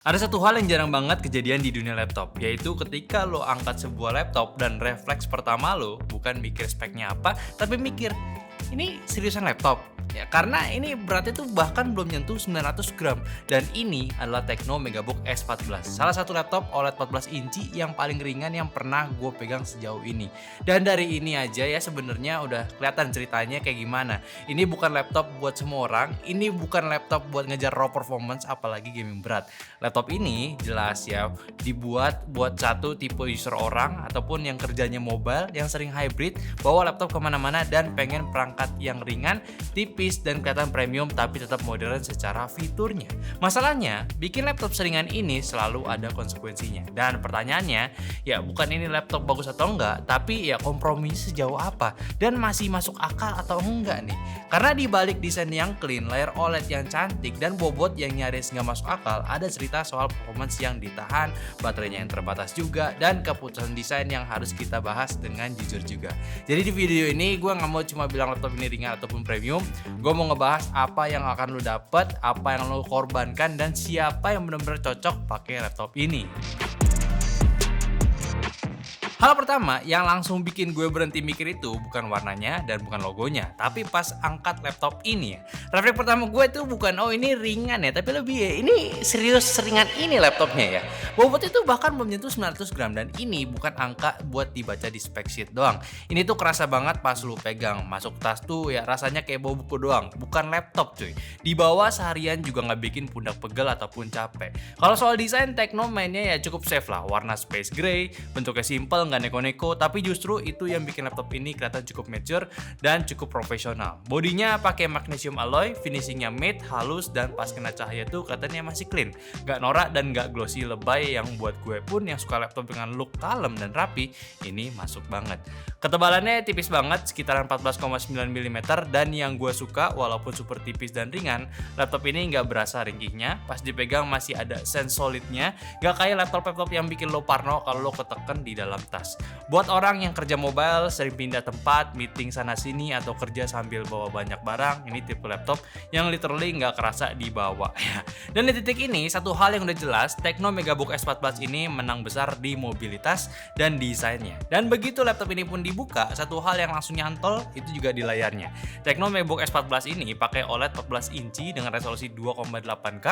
Ada satu hal yang jarang banget kejadian di dunia laptop, yaitu ketika lo angkat sebuah laptop dan refleks pertama lo bukan mikir speknya apa, tapi mikir, ini seriusan laptop? Ya, karena ini beratnya tuh bahkan belum nyentuh 900 gram. Dan ini adalah Tecno Megabook S14, salah satu laptop OLED 14 inci yang paling ringan yang pernah gue pegang sejauh ini. Dan dari ini aja ya sebenarnya udah kelihatan ceritanya kayak gimana. Ini bukan laptop buat semua orang, ini bukan laptop buat ngejar raw performance apalagi gaming berat. Laptop ini jelas ya dibuat buat satu tipe user orang ataupun yang kerjanya mobile, yang sering hybrid, bawa laptop kemana-mana dan pengen perangkat yang ringan, tipis dan kelihatan premium tapi tetap modern secara fiturnya. Masalahnya, bikin laptop seringan ini selalu ada konsekuensinya. Dan pertanyaannya, ya bukan ini laptop bagus atau enggak, tapi ya kompromi sejauh apa dan masih masuk akal atau enggak nih. Karena di balik desain yang clean, layar OLED yang cantik dan bobot yang nyaris nggak masuk akal, ada cerita soal performance yang ditahan, baterainya yang terbatas juga, dan keputusan desain yang harus kita bahas dengan jujur juga. Jadi di video ini gue nggak mau cuma bilang laptop ini ringan ataupun premium, gue mau ngebahas apa yang akan lo dapet, apa yang lo korbankan, dan siapa yang benar-benar cocok pakai laptop ini. Hal pertama yang langsung bikin gue berhenti mikir itu bukan warnanya dan bukan logonya, tapi pas angkat laptop ini ya. Refleks pertama gue tuh bukan oh ini ringan ya, tapi lebih ya ini serius seringan ini laptopnya ya. Bobotnya tuh bahkan belum nyentuh 900 gram dan ini bukan angka buat dibaca di spec sheet doang. Ini tuh kerasa banget pas lu pegang, masuk tas tuh ya rasanya kayak bawa buku doang, bukan laptop cuy. Dibawa seharian juga nggak bikin pundak pegel ataupun capek. Kalau soal desain, Tecno mainnya ya cukup safe lah, warna space gray, bentuknya simple, nggak neko-neko, tapi justru itu yang bikin laptop ini kelihatan cukup mature dan cukup profesional. Bodinya pakai magnesium alloy, finishingnya matte, halus, dan pas kena cahaya tuh kelihatannya masih clean, nggak norak dan nggak glossy lebay yang buat gue pun yang suka laptop dengan look kalem dan rapi, ini masuk banget. Ketebalannya tipis banget, sekitaran 14,9 mm, dan yang gue suka walaupun super tipis dan ringan, laptop ini nggak berasa ringkihnya, pas dipegang masih ada sense solidnya, nggak kayak laptop-laptop yang bikin lo parno kalau lo keteken di dalam tas. Buat orang yang kerja mobile, sering pindah tempat, meeting sana-sini, atau kerja sambil bawa banyak barang, ini tipe laptop yang literally nggak kerasa dibawa. Dan di titik ini, satu hal yang udah jelas, Tecno Megabook S14 ini menang besar di mobilitas dan desainnya. Dan begitu laptop ini pun dibuka, satu hal yang langsung nyantol itu juga di layarnya. Tecno Megabook S14 ini pakai OLED 14 inci dengan resolusi 2,8K,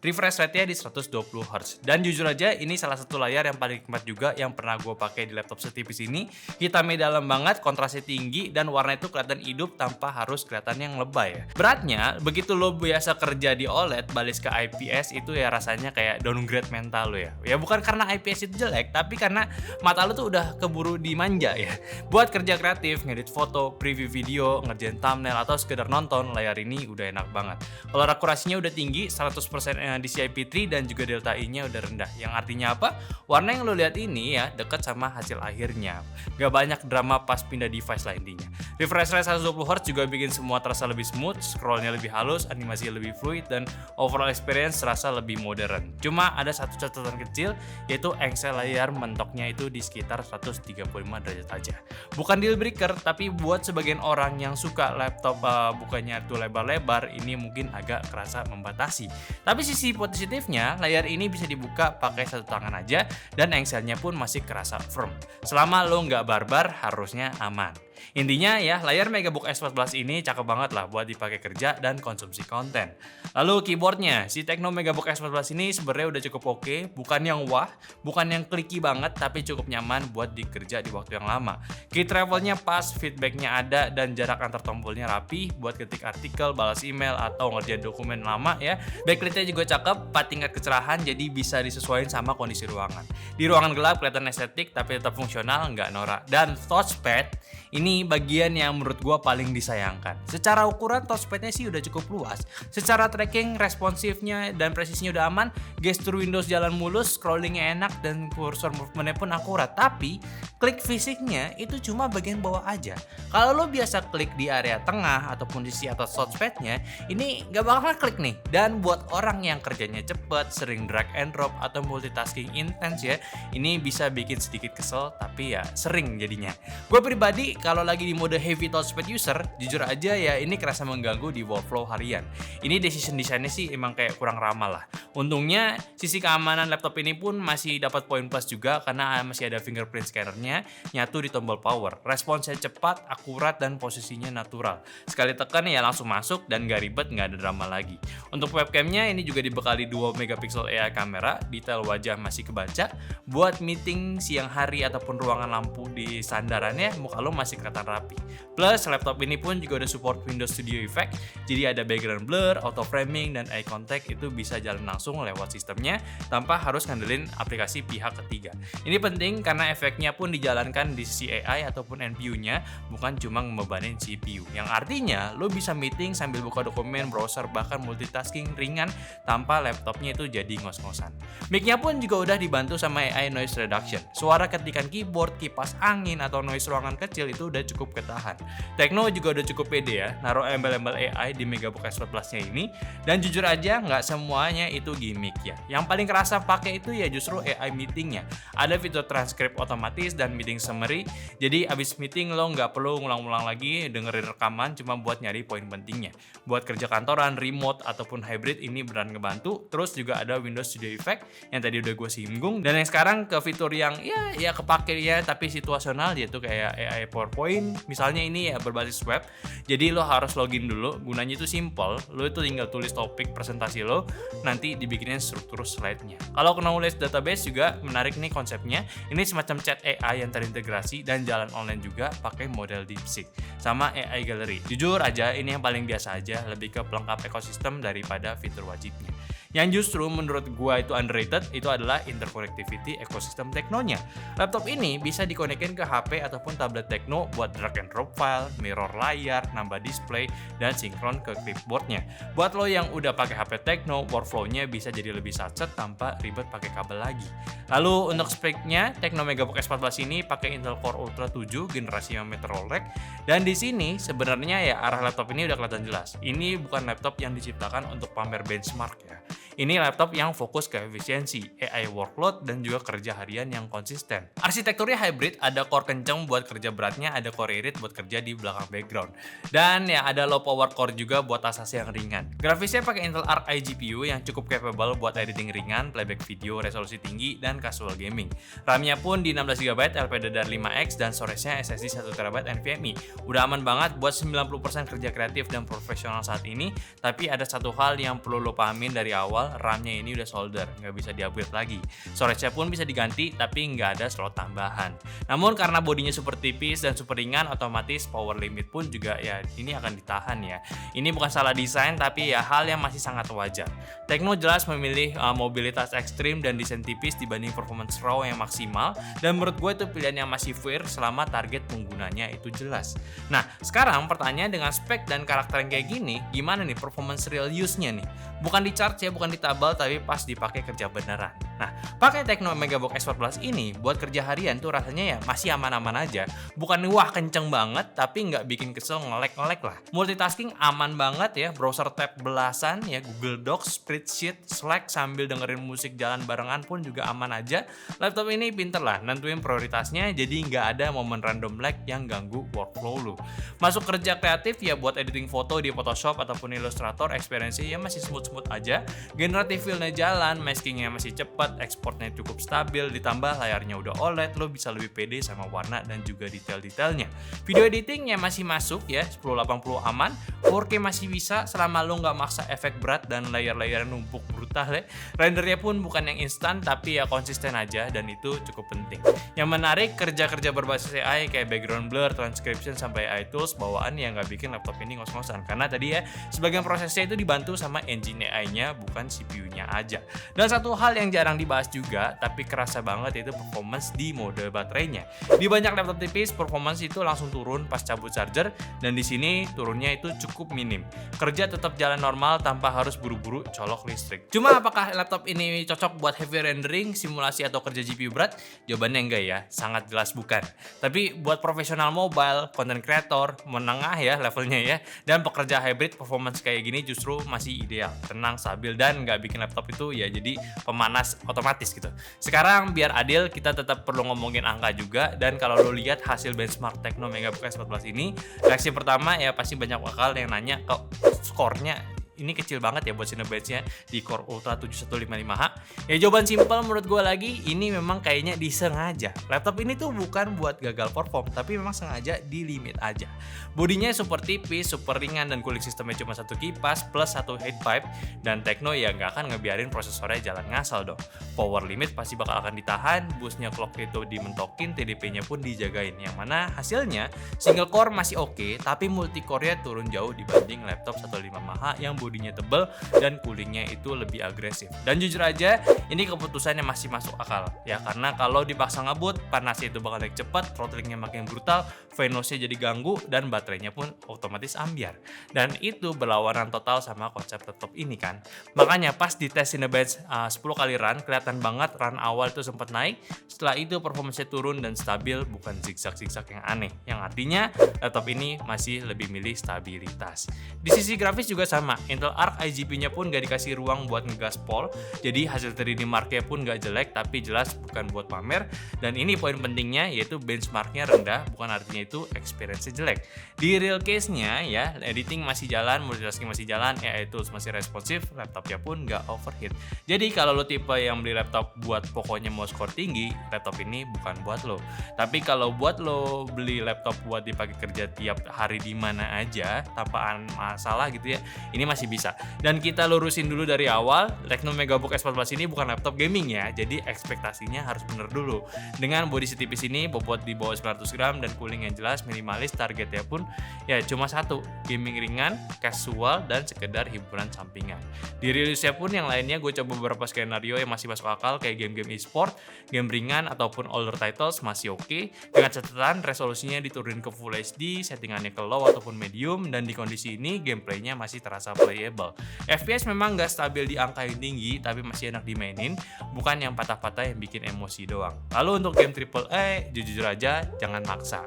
refresh rate-nya di 120 Hz. Dan jujur aja, ini salah satu layar yang paling nikmat juga yang pernah gue pakai di laptop setipis ini. Hitamnya dalam banget, kontrasnya tinggi, dan warna itu kelihatan hidup tanpa harus kelihatan yang lebay ya. Beratnya, begitu lo biasa kerja di OLED, balik ke IPS itu ya rasanya kayak downgrade mental lo ya. Ya bukan karena IPS itu jelek, tapi karena mata lo tuh udah keburu dimanja ya. Buat kerja kreatif, ngedit foto, preview video, ngerjain thumbnail, atau sekedar nonton, layar ini udah enak banget. Kalau akurasinya udah tinggi, 100% DCI-P3 dan juga delta I-nya udah rendah. Yang artinya apa? Warna yang lo lihat ini ya deket sama hasil akhirnya. Gak banyak drama pas pindah device lah intinya. Refresh rate 120Hz juga bikin semua terasa lebih smooth, scrollnya lebih halus, animasi lebih fluid, dan overall experience terasa lebih modern. Cuma ada satu catatan kecil, yaitu engsel layar mentoknya itu di sekitar 135 derajat aja. Bukan deal breaker, tapi buat sebagian orang yang suka laptop bukannya tuh lebar-lebar, ini mungkin agak kerasa membatasi. Tapi sisi positifnya, layar ini bisa dibuka pakai satu tangan aja, dan engselnya pun masih kerasa firm. Selama lo nggak barbar, harusnya aman. Intinya ya, layar Megabook S14 ini cakep banget lah buat dipakai kerja dan konsumsi konten. Lalu keyboardnya, si Tecno Megabook S14 ini sebenarnya udah cukup oke, bukan yang wah, bukan yang clicky banget, tapi cukup nyaman buat dikerja di waktu yang lama. Key travelnya pas, feedbacknya ada, dan jarak antar tombolnya rapi buat ketik artikel, balas email, atau ngerjain dokumen lama ya. Backlightnya juga cakep, 4 tingkat kecerahan, jadi bisa disesuaikan sama kondisi ruangan. Di ruangan gelap kelihatan estetik, tapi tetap fungsional, nggak norak. Dan touchpad, ini bagian yang menurut gue paling disayangkan. Secara ukuran touchpadnya sih udah cukup luas. Secara tracking, responsifnya dan presisinya udah aman. Gestur Windows jalan mulus, scrollingnya enak, dan cursor movementnya pun akurat. Tapi klik fisiknya itu cuma bagian bawah aja. Kalau lo biasa klik di area tengah ataupun di sisi atas touchpadnya, ini nggak bakal klik nih. Dan buat orang yang kerjanya cepet, sering drag and drop atau multitasking intens ya, ini bisa bikin sedikit kesel tapi ya sering jadinya. Gue pribadi kalau lagi di mode heavy touchpad user, jujur aja ya ini kerasa mengganggu di workflow harian. Ini decision desainnya sih emang kayak kurang ramah lah. Untungnya sisi keamanan laptop ini pun masih dapat poin plus juga karena masih ada fingerprint scannernya nyatu di tombol power. Responsnya cepat, akurat, dan posisinya natural. Sekali tekan ya langsung masuk dan gak ribet, gak ada drama lagi. Untuk webcamnya ini juga dibekali 2 megapiksel AI kamera, detail wajah masih kebaca. Buat meeting siang hari ataupun ruangan lampu di sandarannya, muka lo masih kelihatan rapi. Plus laptop ini pun juga ada support Windows Studio Effect, jadi ada background blur, auto framing, dan eye contact itu bisa jalan langsung lewat sistemnya tanpa harus ngandelin aplikasi pihak ketiga. Ini penting karena efeknya pun dijalankan di sisi AI ataupun NPU-nya, bukan cuma ngebebanin CPU. Yang artinya lo bisa meeting sambil buka dokumen, browser, bahkan multitasking ringan tanpa laptopnya itu jadi ngos-ngosan. Mic-nya pun juga udah dibantu sama AI noise reduction. Suara ketikan keyboard, kipas angin, atau noise ruangan kecil itu udah cukup ketahan. Tecno juga udah cukup pede ya, naruh embel-embel AI di MacBook Air 11 Plus-nya ini. Dan jujur aja nggak semuanya itu gimmick ya. Yang paling kerasa pakai itu ya justru AI meetingnya. Ada fitur transkrip otomatis dan meeting summary. Jadi abis meeting lo nggak perlu ngulang-ulang lagi dengerin rekaman cuma buat nyari poin pentingnya. Buat kerja kantoran, remote, ataupun hybrid ini beneran ngebantu. Terus juga ada Windows Studio Effect yang tadi udah gue singgung. Dan yang sekarang ke fitur yang ya kepake ya tapi situasional, yaitu kayak AI PowerPoint. Misalnya ini ya berbasis web. Jadi lo harus login dulu. Gunanya itu simple. Lo itu tinggal tulis topik presentasi lo, nanti dibikinin struktur slide-nya. Kalau knowledge database juga menarik nih konsepnya. Ini semacam chat AI yang terintegrasi dan jalan online juga pakai model DeepSeek sama AI Gallery. Jujur aja ini yang paling biasa aja, lebih ke pelengkap ekosistem daripada fitur wajibnya. Yang justru menurut gua itu underrated itu adalah interconnectivity ekosistem Tecnonya. Laptop ini bisa dikonekin ke HP ataupun tablet Tecno buat drag and drop file, mirror layar, nambah display, dan sinkron ke clipboardnya. Buat lo yang udah pakai HP Tecno, workflow-nya bisa jadi lebih satset tanpa ribet pakai kabel lagi. Lalu untuk speknya, Tecno MacBook S14 ini pakai Intel Core Ultra 7 generasi yang Meteor Lake. Dan di sini sebenarnya ya arah laptop ini udah kelihatan jelas. Ini bukan laptop yang diciptakan untuk pamer benchmark ya. Ini laptop yang fokus ke efisiensi, AI workload, dan juga kerja harian yang konsisten. Arsitekturnya hybrid, ada core kenceng buat kerja beratnya, ada core irit buat kerja di belakang background. Dan ya ada low power core juga buat asas yang ringan. Grafisnya pakai Intel Arc Eye GPU yang cukup capable buat editing ringan, playback video, resolusi tinggi, dan casual gaming. RAM-nya pun di 16GB LPDDR5X dan storage-nya SSD 1TB NVMe. Udah aman banget buat 90% kerja kreatif dan profesional saat ini, tapi ada satu hal yang perlu lo pahamin dari awal, RAM-nya ini udah solder, nggak bisa di-upgrade lagi. Storage-nya pun bisa diganti, tapi nggak ada slot tambahan. Namun karena bodinya super tipis dan super ringan, otomatis power limit pun juga ya ini akan ditahan ya. Ini bukan salah desain, tapi ya hal yang masih sangat wajar. Tecno jelas memilih mobilitas ekstrim dan desain tipis dibanding performance raw yang maksimal, dan menurut gue itu pilihan yang masih fair selama target penggunanya itu jelas. Nah, sekarang pertanyaan dengan spek dan karakter yang kayak gini, gimana nih performance real use-nya nih? Bukan di charge ya, bukan ditabal, tapi pas dipakai kerja beneran. Nah, pakai Tecno MacBook S4 Plus ini buat kerja harian tuh rasanya ya masih aman-aman aja. Bukan wah kenceng banget, tapi nggak bikin kesel ngelek-ngelek lah. Multitasking aman banget ya, browser tab belasan ya, Google Docs, Spreadsheet, Slack sambil dengerin musik jalan barengan pun juga aman aja. Laptop ini pinter lah nentuin prioritasnya, jadi nggak ada momen random lag yang ganggu workflow lu. Masuk kerja kreatif ya buat editing foto di Photoshop ataupun Illustrator, experience-nya ya masih smooth-smooth aja. Generative feel-nya jalan, maskingnya masih cepat, exportnya cukup stabil, ditambah layarnya udah OLED, lo bisa lebih pede sama warna dan juga detail-detailnya. Video editingnya masih masuk ya, 1080 aman, 4K masih bisa selama lo nggak maksa efek berat dan layer-layer numpuk brutal ya. Rendernya pun bukan yang instan, tapi ya konsisten aja, dan itu cukup penting. Yang menarik, kerja-kerja berbasis AI kayak background blur, transcription, sampai AI tools bawaan yang nggak bikin laptop ini ngos-ngosan. Karena tadi ya, sebagian prosesnya itu dibantu sama engine AI-nya, bukan CPU-nya aja. Dan satu hal yang jarang jarang dibahas juga, tapi kerasa banget yaitu performance di mode baterainya. Di banyak laptop tipis, performance itu langsung turun pas cabut charger, dan di sini turunnya itu cukup minim. Kerja tetap jalan normal tanpa harus buru-buru colok listrik. Cuma apakah laptop ini cocok buat heavy rendering, simulasi atau kerja GPU berat? Jawabannya enggak ya, sangat jelas bukan. Tapi buat profesional mobile, content creator, menengah ya levelnya ya, dan pekerja hybrid, performance kayak gini justru masih ideal, tenang, stabil, dan nggak bikin laptop itu ya jadi pemanas otomatis gitu. Sekarang biar adil, kita tetap perlu ngomongin angka juga, dan kalau lo lihat hasil benchmark Tecno Megabook S14 ini, reaksi pertama ya pasti banyak bakal yang nanya kok skornya ini kecil banget ya buat Cinebench-nya di Core Ultra 7155H. Ya jawaban simpel menurut gue lagi, ini memang kayaknya disengaja. Laptop ini tuh bukan buat gagal perform, tapi memang sengaja di limit aja. Bodinya super tipis, super ringan, dan cooling sistemnya cuma satu kipas plus satu heat pipe, dan Tecno ya nggak akan ngebiarin prosesornya jalan ngasal dong. Power limit pasti bakal akan ditahan, boostnya clock itu dimentokin, TDP-nya pun dijagain. Yang mana hasilnya single core masih oke, tapi multi core-nya turun jauh dibanding laptop 155H yang bodinya tebel dan coolingnya itu lebih agresif. Dan jujur aja, ini keputusannya masih masuk akal ya, karena kalau dipaksa ngebut, panasnya itu bakal naik cepat, throttlingnya makin brutal, VNOS-nya jadi ganggu, dan baterainya pun otomatis ambiar. Dan itu berlawanan total sama konsep laptop ini kan. Makanya pas di tes Cinebench 10 kali run, kelihatan banget run awal itu sempat naik, setelah itu performance-nya turun dan stabil, bukan zigzag-zigzag yang aneh. Yang artinya laptop ini masih lebih milih stabilitas. Di sisi grafis juga sama, Intel Arc IGP-nya pun gak dikasih ruang buat ngegaspol, jadi hasil 3D Mark-nya pun gak jelek, tapi jelas bukan buat pamer. Dan ini poin pentingnya, yaitu benchmark-nya rendah, bukan artinya itu experience-nya jelek. Di real case-nya ya, editing masih jalan, multitasking masih jalan, AI tools masih responsif, laptopnya pun gak overheat. Jadi kalau lo tipe yang beli laptop buat pokoknya mau skor tinggi, laptop ini bukan buat lo. Tapi kalau buat lo beli laptop buat dipakai kerja tiap hari di mana aja tanpa masalah gitu ya, ini masih bisa. Dan kita lurusin dulu dari awal, Tecno Megabook S14 ini bukan laptop gaming ya, jadi ekspektasinya harus bener dulu. Dengan bodi setipis ini, bobot di bawah 900 gram, dan cooling yang jelas, minimalis, targetnya pun ya cuma satu, gaming ringan, casual, dan sekedar hiburan sampingan. Di rilisnya pun yang lainnya gue coba beberapa skenario yang masih masuk akal, kayak game-game e-sport, game ringan, ataupun older titles masih oke. Dengan catatan resolusinya diturunin ke Full HD, settingannya ke low ataupun medium, dan di kondisi ini gameplaynya masih terasa playable. FPS memang nggak stabil di angka yang tinggi, tapi masih enak dimainin, bukan yang patah-patah yang bikin emosi doang. Lalu untuk game AAA, jujur aja jangan maksa.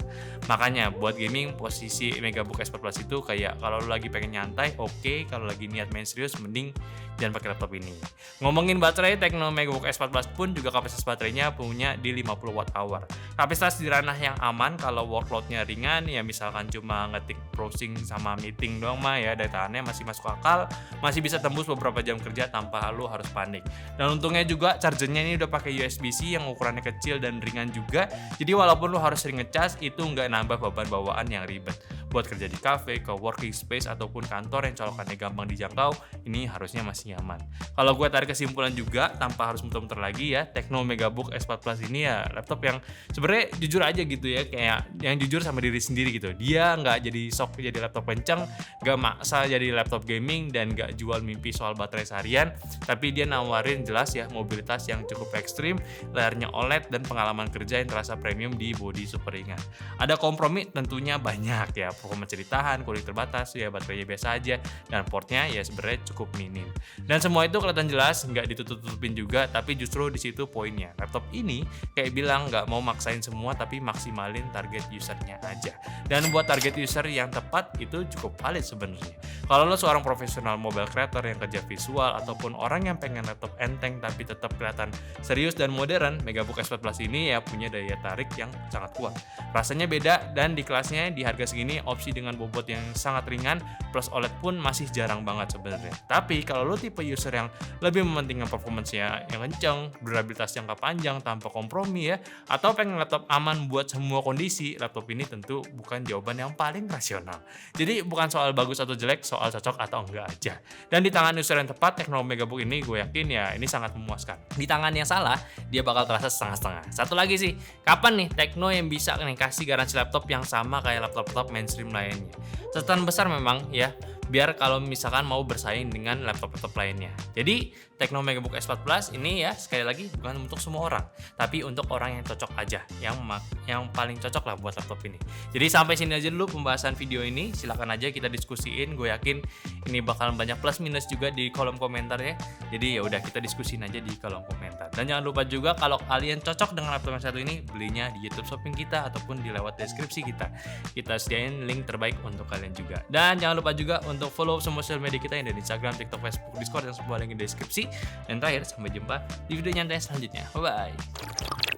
Makanya buat gaming, posisi Megabook S14 itu kayak kalau lu lagi pengen nyantai, oke. Kalau lagi niat main serius, mending jangan pakai laptop ini. Ngomongin baterai, Tecno Megabook S14 pun juga kapasitas baterainya punya di 50 Wh. Kapasitas di ranah yang aman kalau workloadnya ringan, ya misalkan cuma ngetik browsing sama meeting doang mah ya, daya tahannya masih masuk akal, masih bisa tembus beberapa jam kerja tanpa lu harus panik. Dan untungnya juga chargernya ini udah pakai USB-C yang ukurannya kecil dan ringan juga, jadi walaupun lu harus sering ngecas, itu nggak nambah beban bawaan yang ribet. Buat kerja di cafe, ke working space, ataupun kantor yang colokannya gampang dijangkau, ini harusnya masih nyaman. Kalau gue tarik kesimpulan juga, tanpa harus muter-muter lagi ya, Tecno Megabook S14 ini ya laptop yang sebenarnya jujur aja gitu ya, kayak yang jujur sama diri sendiri gitu. Dia nggak jadi sok jadi laptop kenceng, nggak maksa jadi laptop gaming, dan nggak jual mimpi soal baterai seharian, tapi dia nawarin jelas ya mobilitas yang cukup ekstrim, layarnya OLED, dan pengalaman kerja yang terasa premium di bodi super ringan. Ada kompromi tentunya banyak ya, performance ditahan, cooling terbatas, ya baterainya biasa aja, dan portnya ya sebenarnya cukup minim. Dan semua itu kelihatan jelas, nggak ditutup-tutupin juga, tapi justru di situ poinnya. Laptop ini kayak bilang nggak mau maksain semua, tapi maksimalin target usernya aja. Dan buat target user yang tepat itu cukup valid sebenarnya. Kalau lo seorang profesional mobile creator yang kerja visual, ataupun orang yang pengen laptop enteng tapi tetap kelihatan serius dan modern, Megabook S14 ini ya punya daya tarik yang sangat kuat. Rasanya beda, dan di kelasnya di harga segini opsi dengan bobot yang sangat ringan plus OLED pun masih jarang banget sebenarnya. Tapi kalau lo tipe user yang lebih mementingkan performance-nya yang kenceng, durabilitas jangka panjang tanpa kompromi ya, atau pengen laptop aman buat semua kondisi, laptop ini tentu bukan jawaban yang paling rasional. Jadi bukan soal bagus atau jelek, soal cocok atau enggak aja. Dan di tangan user yang tepat, Tecno Megabook ini gue yakin ya ini sangat memuaskan. Di tangan yang salah, dia bakal terasa setengah-setengah. Satu lagi sih, kapan nih Tecno yang bisa nih kasih garansi laptop yang sama kayak laptop-laptop mainstream lainnya? Catatan besar memang ya, biar kalau misalkan mau bersaing dengan laptop-laptop lainnya. Jadi Tecno Megabook S4 Plus ini ya sekali lagi bukan untuk semua orang, tapi untuk orang yang cocok aja, yang paling cocok lah buat laptop ini. Jadi sampai sini aja dulu pembahasan video ini. Silakan aja kita diskusiin. Gue yakin ini bakalan banyak plus minus juga di kolom komentar ya. Jadi ya udah kita diskusin aja di kolom komentar. Dan jangan lupa juga kalau kalian cocok dengan laptop yang satu ini, belinya di YouTube Shopping kita ataupun di lewat deskripsi kita. Kita sediain link terbaik untuk kalian juga. Dan jangan lupa juga untuk follow semua sosial media kita yang ada di Instagram, TikTok, Facebook, Discord, dan semua link di deskripsi. Dan terakhir, sampai jumpa di video nyantai selanjutnya. Bye bye.